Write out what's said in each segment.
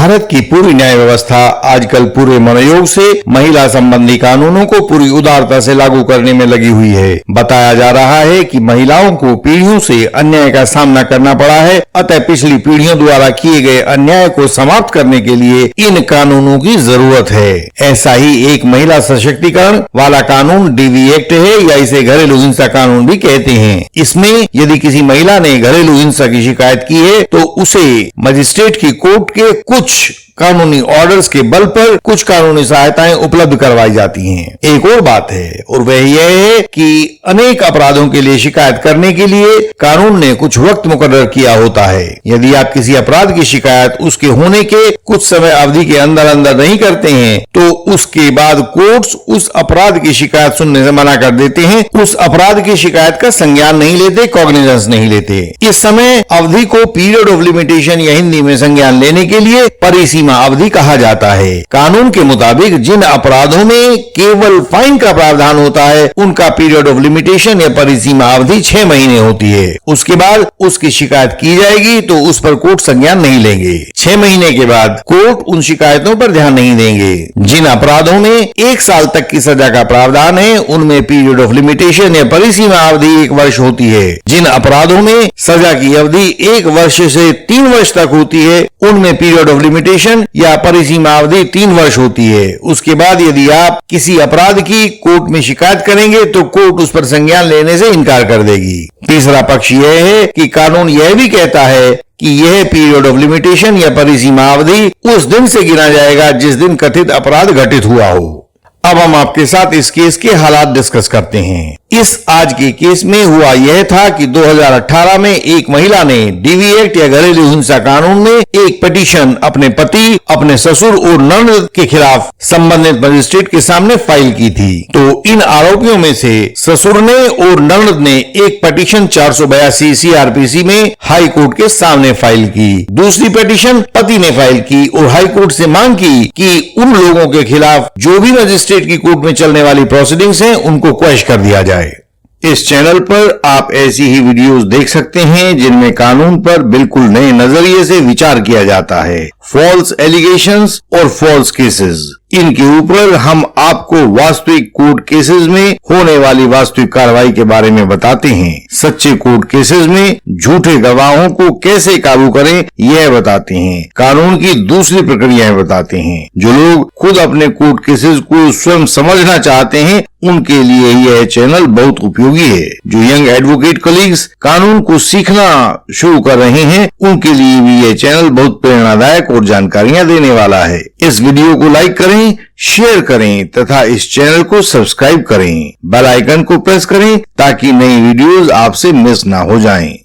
भारत की पूरी न्याय व्यवस्था आजकल पूरे मनोयोग से महिला संबंधी कानूनों को पूरी उदारता से लागू करने में लगी हुई है। बताया जा रहा है कि महिलाओं को पीढ़ियों से अन्याय का सामना करना पड़ा है, अतः पिछली पीढ़ियों द्वारा किए गए अन्याय को समाप्त करने के लिए इन कानूनों की जरूरत है। ऐसा ही एक महिला सशक्तिकरण वाला कानून डीवी एक्ट है, या इसे घरेलू हिंसा कानून भी कहते हैं। इसमें यदि किसी महिला ने घरेलू हिंसा की शिकायत की है तो उसे मजिस्ट्रेट की कोर्ट के कुछ कानूनी ऑर्डर्स के बल पर कुछ कानूनी सहायताएं उपलब्ध करवाई जाती हैं। एक और बात है, और वह यह है कि अनेक अपराधों के लिए शिकायत करने के लिए कानून ने कुछ वक्त मुकर्रर किया होता है। यदि आप किसी अपराध की शिकायत उसके होने के कुछ समय अवधि के अंदर अंदर नहीं करते हैं तो उसके बाद कोर्ट्स उस अपराध की शिकायत सुनने से मना कर देते हैं, उस अपराध की शिकायत का संज्ञान नहीं लेते, कॉग्निजेंस नहीं लेते। इस समय अवधि को पीरियड ऑफ लिमिटेशन या हिंदी में संज्ञान लेने के लिए परिसीमा अवधि कहा जाता है। कानून के मुताबिक जिन अपराधों में केवल फाइन का प्रावधान होता है उनका पीरियड ऑफ लिमिटेशन या परिसीमा अवधि 6 महीने होती है। उसके बाद उसकी शिकायत की जाएगी तो उस पर कोर्ट संज्ञान नहीं लेंगे। 6 महीने के बाद कोर्ट उन शिकायतों पर ध्यान नहीं देंगे। जिन अपराधों में 1 साल तक की सजा का प्रावधान है उनमें पीरियड ऑफ लिमिटेशन या परिसीमा अवधि 1 वर्ष होती है। जिन अपराधों में सजा की अवधि 1 वर्ष से 3 वर्ष तक होती है उनमें पीरियड ऑफ लिमिटेशन या परिसीमा अवधि 3 वर्ष होती है। उसके बाद यदि आप किसी अपराध की कोर्ट में शिकायत करेंगे तो कोर्ट उस पर संज्ञान लेने से इनकार कर देगी। तीसरा पक्ष यह है कि कानून यह भी कहता है कि यह पीरियड ऑफ लिमिटेशन या परिसीमा अवधि उस दिन से गिना जाएगा जिस दिन कथित अपराध घटित हुआ हो। अब हम आपके साथ इस केस के हालात डिस्कस करते हैं। इस आज के केस में हुआ यह था कि 2018 में एक महिला ने डीवी एक्ट या घरेलू हिंसा कानून में एक पिटीशन अपने पति, अपने ससुर और ननद के खिलाफ संबंधित मजिस्ट्रेट के सामने फाइल की थी। तो इन आरोपियों में से ससुर ने और ननद ने एक पिटीशन 482 सीआरपीसी में हाई कोर्ट के सामने फाइल की। दूसरी पिटीशन पति ने फाइल की और हाई कोर्ट से मांग की कि उन लोगों के खिलाफ जो भी मजिस्ट्रेट की कोर्ट में चलने वाली प्रोसीडिंग्स हैं उनको क्वैश कर दिया जाए। इस चैनल पर आप ऐसी ही वीडियोस देख सकते हैं जिनमें कानून पर बिल्कुल नए नजरिए से विचार किया जाता है। फॉल्स एलिगेशंस और फॉल्स केसेस, इनके ऊपर हम आपको वास्तविक कोर्ट केसेस में होने वाली वास्तविक कार्रवाई के बारे में बताते हैं। सच्चे कोर्ट केसेस में झूठे गवाहों को कैसे काबू करें यह बताते हैं। कानून की दूसरी प्रक्रियाएं बताते हैं। जो लोग खुद अपने कोर्ट केसेस को स्वयं समझना चाहते हैं उनके लिए यह चैनल बहुत उपयोगी है। जो यंग एडवोकेट कलीग्स कानून को सीखना शुरू कर रहे हैं उनके लिए भी यह चैनल बहुत प्रेरणादायक और जानकारियां देने वाला है। इस वीडियो को लाइक करें, शेयर करें तथा इस चैनल को सब्सक्राइब करें। बेल आइकन को प्रेस करें ताकि नई वीडियोस आपसे मिस ना हो जाएं।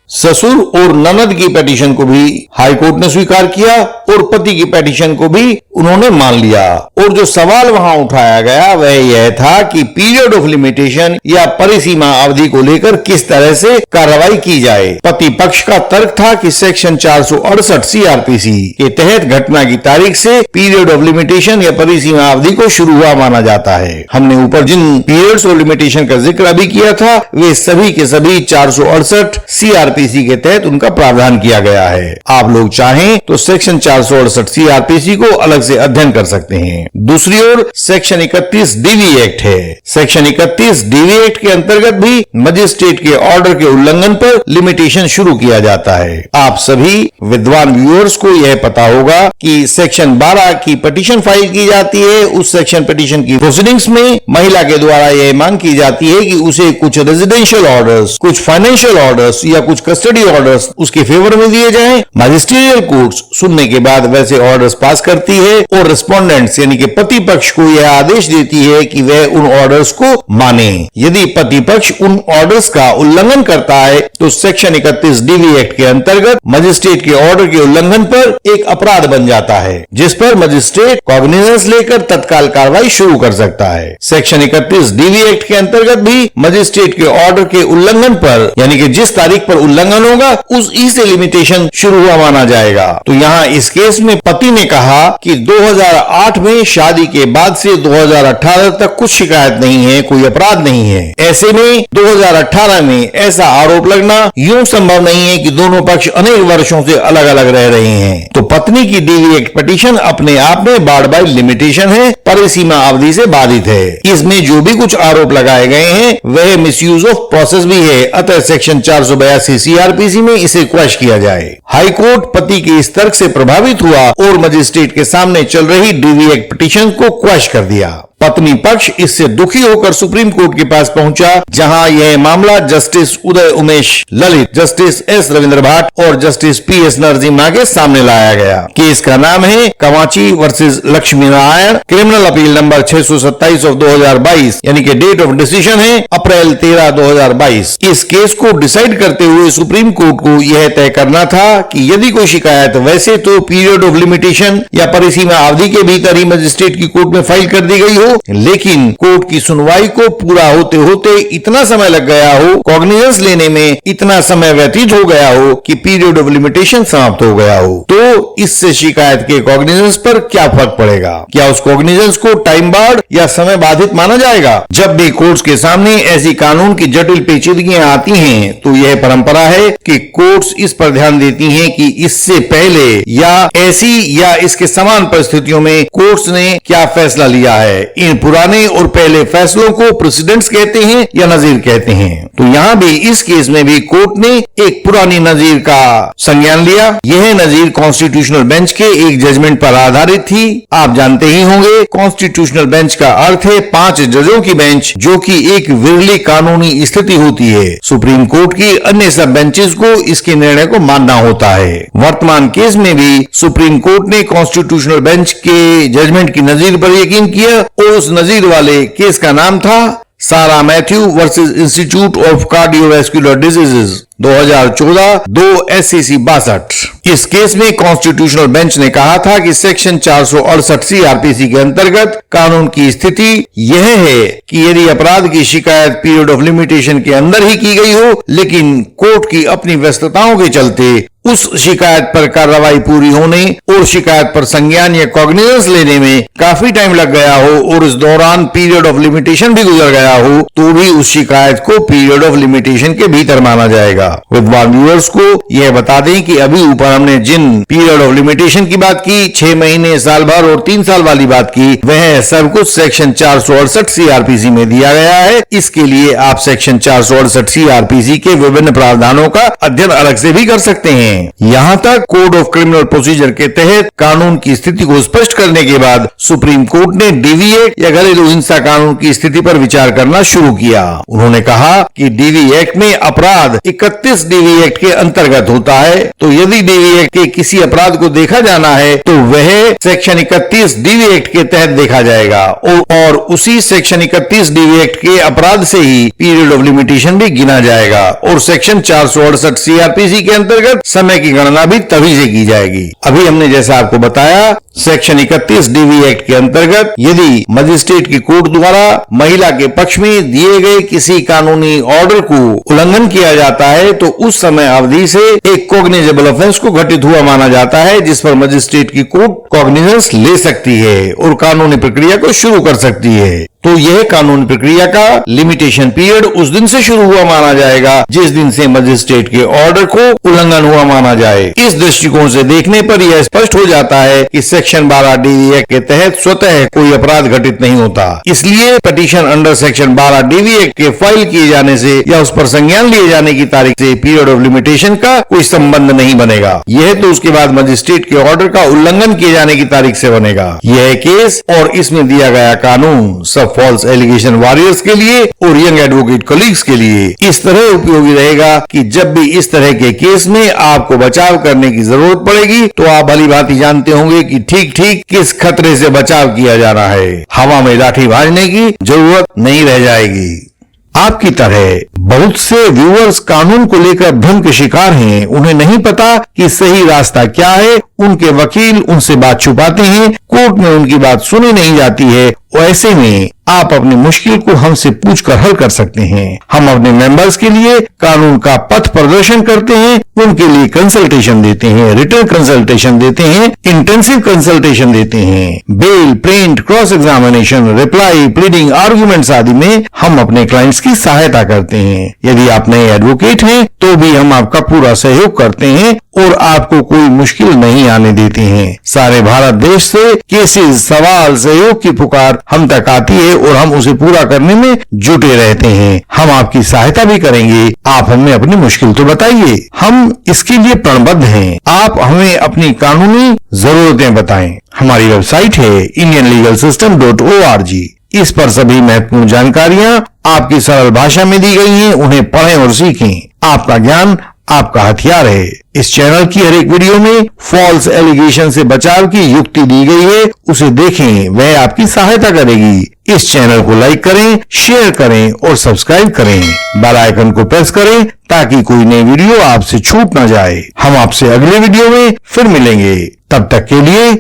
ससुर और ननद की पिटीशन को भी हाई कोर्ट ने स्वीकार किया और पति की पिटीशन को भी उन्होंने मान लिया। और जो सवाल वहां उठाया गया वह यह था कि पीरियड ऑफ लिमिटेशन या परिसीमा अवधि को लेकर किस तरह से कार्रवाई की जाए। पति पक्ष का तर्क था कि सेक्शन 468 सीआरपीसी के तहत घटना की तारीख से पीरियड ऑफ लिमिटेशन या परिसीमा अवधि को शुरू हुआ माना जाता है। हमने ऊपर जिन पीरियड्स ऑफ लिमिटेशन का जिक्र अभी किया था वे सभी के सभी 468 सीआरपीसी के तहत उनका प्रावधान किया गया है। आप लोग चाहें तो सेक्शन 468 सीआरपीसी को अलग से अध्ययन कर सकते हैं। दूसरी ओर सेक्शन 31 डीवी एक्ट है। सेक्शन 31 डीवी एक्ट के अंतर्गत भी मजिस्ट्रेट के ऑर्डर के उल्लंघन पर लिमिटेशन शुरू किया जाता है। आप सभी विद्वान व्यूअर्स को यह पता होगा कि सेक्शन 12 की पिटीशन फाइल की जाती है। उस सेक्शन पिटीशन की प्रोसीडिंग्स में महिला के द्वारा यह मांग की जाती है कि उसे कुछ रेजिडेंशियल ऑर्डर्स, कुछ फाइनेंशियल ऑर्डर्स या कुछ कस्टडी ऑर्डर्स उसके फेवर में दिए जाएं। मजिस्ट्रियल कोर्ट्स सुनने के बाद वैसे ऑर्डर्स पास करती है और रिस्पोंडेंट्स यानी कि पति पक्ष को यह आदेश देती है कि वह उन ऑर्डर्स को माने। यदि पति पक्ष उन ऑर्डर्स का उल्लंघन करता है तो सेक्शन 31 डीवी एक्ट के अंतर्गत मजिस्ट्रेट के ऑर्डर के उल्लंघन पर एक अपराध बन जाता है, जिस पर मजिस्ट्रेट कॉग्निजेंस लेकर तत्काल कार्रवाई शुरू कर सकता है। सेक्शन 31 डीवी एक्ट के अंतर्गत भी मजिस्ट्रेट के ऑर्डर के उल्लंघन पर यानी कि जिस तारीख पर उल्लंघन होगा उस ई से लिमिटेशन शुरू हुआ माना जाएगा। तो यहाँ इस केस में पति ने कहा कि 2008 में शादी के बाद से 2018 तक कुछ शिकायत नहीं है, कोई अपराध नहीं है। ऐसे में 2018 में ऐसा आरोप लगना यूं संभव नहीं है कि दोनों पक्ष अनेक वर्षों से अलग अलग रह रहे हैं। तो पत्नी की डीवी एक्ट पिटीशन अपने आप में बार्ड बाय लिमिटेशन है, परिसीमा अवधि से बाधित है। इसमें जो भी कुछ आरोप लगाए गए हैं वह मिसयूज ऑफ प्रोसेस भी है, अतः सेक्शन 482 सीआरपीसी में इसे क्वैश किया जाए। हाईकोर्ट पति के इस तर्क से प्रभावित हुआ और मजिस्ट्रेट के सामने चल रही डीवी एक्ट पिटीशन को क्वैश कर दिया। पत्नी पक्ष इससे दुखी होकर सुप्रीम कोर्ट के पास पहुंचा, जहां यह मामला justice Uday Umesh Lalit, justice S Ravindra भाट और जस्टिस पीएस नरसिम्हा के सामने लाया गया। केस का नाम है कवाची versus Lakshmi Narayan, criminal appeal number 627 of 2022, यानी कि डेट ऑफ डिसीजन है अप्रैल 13, 2022। इस केस को डिसाइड करते हुए सुप्रीम कोर्ट को यह तय करना था कि यदि कोई शिकायत वैसे तो पीरियड ऑफ लिमिटेशन या परिसीमा अवधि के भीतर ही मजिस्ट्रेट की कोर्ट में फाइल कर दी गई हो, लेकिन कोर्ट की सुनवाई को पूरा होते होते इतना समय लग गया हो, कॉग्निजेंस लेने में इतना समय व्यतीत हो गया हो कि पीरियड ऑफ लिमिटेशन समाप्त हो गया हो, तो इससे शिकायत के कॉग्निजेंस पर क्या फर्क पड़ेगा? क्या उस कॉग्निजेंस को टाइम बार्ड या समय बाधित माना जाएगा? जब भी कोर्ट्स के सामने ऐसी कानून की जटिल पेचीदगियां आती हैं, तो यह परंपरा है कि कोर्ट्स इस पर ध्यान देती हैं कि इससे पहले या ऐसी या इसके समान परिस्थितियों में कोर्ट्स ने क्या फैसला लिया है। इन पुराने और पहले फैसलों को प्रेसिडेंट्स कहते हैं या नजीर कहते हैं। तो यहाँ भी इस केस में भी कोर्ट ने एक पुरानी नजीर का संज्ञान लिया। यह नजीर कॉन्स्टिट्यूशनल बेंच के एक जजमेंट पर आधारित थी। आप जानते ही होंगे कॉन्स्टिट्यूशनल बेंच का अर्थ है 5 जजों की बेंच, जो कि एक विरली कानूनी स्थिति होती है। सुप्रीम कोर्ट की अन्य सब बेंचेस को इसके निर्णय को मानना होता है। वर्तमान केस में भी सुप्रीम कोर्ट ने कॉन्स्टिट्यूशनल बेंच के जजमेंट की नजीर पर यकीन किया और उस नजीर वाले केस का नाम था सारा Matthew versus institute of cardiovascular diseases 2014 2 SCC 62। इस केस में कॉन्स्टिट्यूशनल बेंच ने कहा था कि सेक्शन 468 सीआरपीसी के अंतर्गत कानून की स्थिति यह है कि यदि अपराध की शिकायत पीरियड ऑफ लिमिटेशन के अंदर ही की गई हो, लेकिन कोर्ट की अपनी व्यस्तताओं के चलते उस शिकायत पर कार्रवाई पूरी होने और शिकायत पर संज्ञान या कॉग्निजेंस लेने में काफी टाइम लग गया हो और इस दौरान पीरियड ऑफ लिमिटेशन भी गुजर गया हो, तो भी उस शिकायत को पीरियड ऑफ लिमिटेशन के भीतर माना जाएगा। विद्वान व्यूअर्स को यह बता दें कि अभी ऊपर हमने जिन पीरियड ऑफ लिमिटेशन की बात की, 6 महीने, साल भर और 3 साल वाली बात की, वह सब कुछ सेक्शन 468 सीआरपीसी में दिया गया है। इसके लिए आप सेक्शन 468 सीआरपीसी के विभिन्न प्रावधानों का अध्ययन अलग से भी कर सकते हैं। यहाँ तक कोड ऑफ क्रिमिनल प्रोसीजर के तहत कानून की स्थिति को स्पष्ट करने के बाद सुप्रीम कोर्ट ने डीवी एक्ट या घरेलू हिंसा कानून की स्थिति पर विचार करना शुरू किया। उन्होंने कहा कि डीवी एक्ट में अपराध 31 डीवी एक्ट के अंतर्गत होता है, तो यदि डीवी एक्ट के किसी अपराध को देखा जाना है तो वह सेक्शन 31 डीवी एक्ट के तहत देखा जाएगा और उसी सेक्शन 31 डीवी एक्ट के अपराध से ही पीरियड ऑफ लिमिटेशन भी गिना जाएगा और सेक्शन 468 सीआरपीसी के अंतर्गत समय की गणना भी तभी से की जाएगी। अभी हमने जैसा आपको बताया, सेक्शन 31 डीवी एक्ट के अंतर्गत यदि मजिस्ट्रेट की कोर्ट द्वारा महिला के पक्ष में दिए गए किसी कानूनी ऑर्डर को उल्लंघन किया जाता है, तो उस समय अवधि से एक कॉग्निजेबल ऑफेंस को घटित हुआ माना जाता है, जिस पर मजिस्ट्रेट की कोर्ट कॉग्निजेंस ले सकती है और कानूनी प्रक्रिया को शुरू कर सकती है। तो यह कानूनी प्रक्रिया का लिमिटेशन पीरियड उस दिन से शुरू हुआ माना जाएगा जिस दिन से मजिस्ट्रेट के ऑर्डर को उल्लंघन हुआ माना जाए। इस दृष्टिकोण से देखने पर यह स्पष्ट हो जाता है कि सेक्शन 12 डीवी एक्ट के तहत स्वतः कोई अपराध घटित नहीं होता। इसलिए petition under section 12 DV act के फाइल किए जाने से या उस पर संज्ञान लिए जाने की तारीख से पीरियड ऑफ लिमिटेशन का कोई संबंध नहीं बनेगा। यह तो उसके बाद मजिस्ट्रेट के ऑर्डर का उल्लंघन किए जाने की तारीख से बनेगा। यह केस और इसमें दिया गया कानून सब फॉल्स एलिगेशन वॉरियर्स के लिए और यंग एडवोकेट कलीग्स के लिए इस तरह उपयोगी रहेगा कि जब भी इस तरह के केस में आपको बचाव करने की जरूरत पड़ेगी, तो आप भली भांति जानते होंगे कि ठीक ठीक किस खतरे से बचाव किया जाना है। हवा में लाठी भाजने की जरूरत नहीं रह जाएगी। आपकी तरह बहुत से व्यूअर्स कानून को लेकर भ्रम के शिकार हैं। उन्हें नहीं पता कि सही रास्ता क्या है। उनके वकील उनसे बात छुपाते हैं, कोर्ट में उनकी बात सुनी नहीं जाती है। ऐसे में आप अपनी मुश्किल को हमसे पूछकर हल कर सकते हैं। हम अपने मेंबर्स के लिए कानून का पथ प्रदर्शन करते हैं उनके लिए कंसल्टेशन देते हैं, रिटर्न कंसल्टेशन देते हैं, इंटेंसिव कंसल्टेशन देते हैं। Bail, print, cross examination, reply, pleading, arguments आदि में हम अपने क्लाइंट्स की सहायता करते हैं। यदि आप नए एडवोकेट हैं तो भी हम आपका पूरा सहयोग करते हैं और आपको कोई मुश्किल नहीं आने देते हैं। सारे भारत देश से केसेस, सवाल, सहयोग की पुकार हम तक आती है और हम उसे पूरा करने में जुटे रहते हैं। हम आपकी सहायता भी करेंगे। आप हमें अपनी मुश्किल तो बताइए, हम इसके लिए प्रणबद्ध हैं। आप हमें अपनी कानूनी जरूरतें बताएं। हमारी वेबसाइट है indianlegalsystem.org। इस पर सभी महत्वपूर्ण जानकारियां आपकी सरल भाषा में दी गई हैं। उन्हें पढ़ें और सीखें। आपका ज्ञान आपका हथियार है। इस चैनल की हर एक वीडियो में फॉल्स एलिगेशन से बचाव की युक्ति दी गई है, उसे देखें, वह आपकी सहायता करेगी। इस चैनल को लाइक करें, शेयर करें और सब्सक्राइब करें। बेल आइकन को प्रेस करें ताकि कोई नई वीडियो आपसे छूट न जाए। हम आपसे अगले वीडियो में फिर मिलेंगे। तब तक के लिए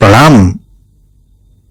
प्रणाम।